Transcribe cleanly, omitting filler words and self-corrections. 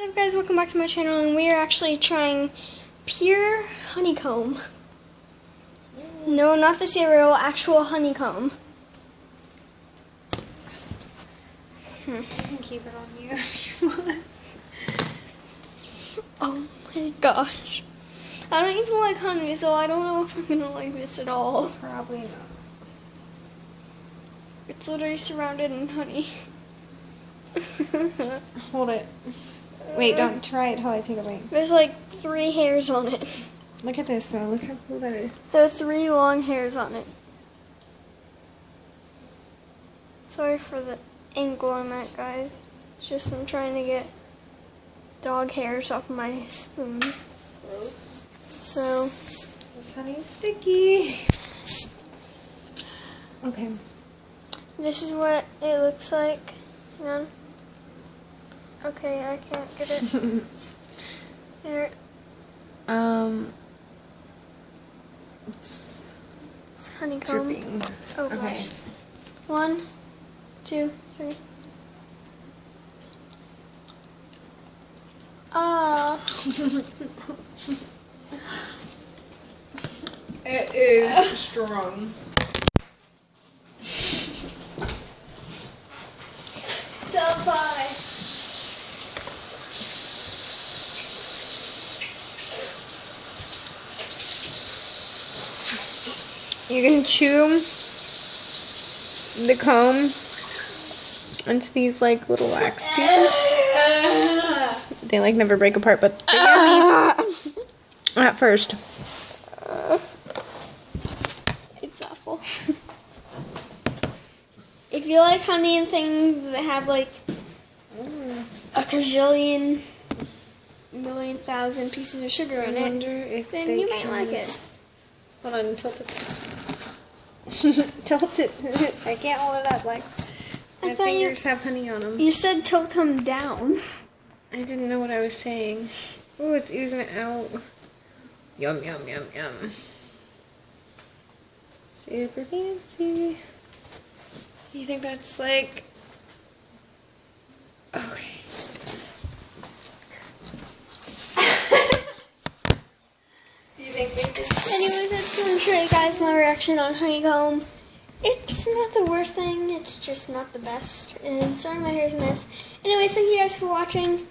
What's up guys, welcome back to my channel, and we are actually trying pure honeycomb. No, not the cereal, actual honeycomb. I can keep it on you if you want. Oh my gosh. I don't even like honey, so I don't know if I'm gonna like this at all. Probably not. It's literally surrounded in honey. Hold it. Wait, don't try it till I take a bite. There's like 3 hairs on it. Look at this though. Look how cool that is. There are 3 long hairs on it. Sorry for the angle I'm at, guys. It's just I'm trying to get dog hairs off my spoon. Gross. So This honey is sticky. Okay. this is what it looks like. Hang on. Okay, I can't get it. There. It's It's honeycomb. dripping. Oh Okay. gosh. 1, 2, 3. Ah. It is strong. You can chew the comb into these like little wax pieces. They like never break apart, but they're yummy at first. It's awful. If you like honey and things that have like a gazillion, million, thousand pieces of sugar in it, then you might like it. Hold on, tilt it. Tilt it. I can't hold it up. Like my fingers have honey on them. You said tilt them down. I didn't know what I was saying. Oh, it's oozing out. Yum, yum, yum, yum. Super fancy. You think that's like... Okay. You think Anyways, I just want to show you guys my reaction on honeycomb. It's not the worst thing, it's just not the best. And sorry my hair's a mess. Anyways, thank you guys for watching.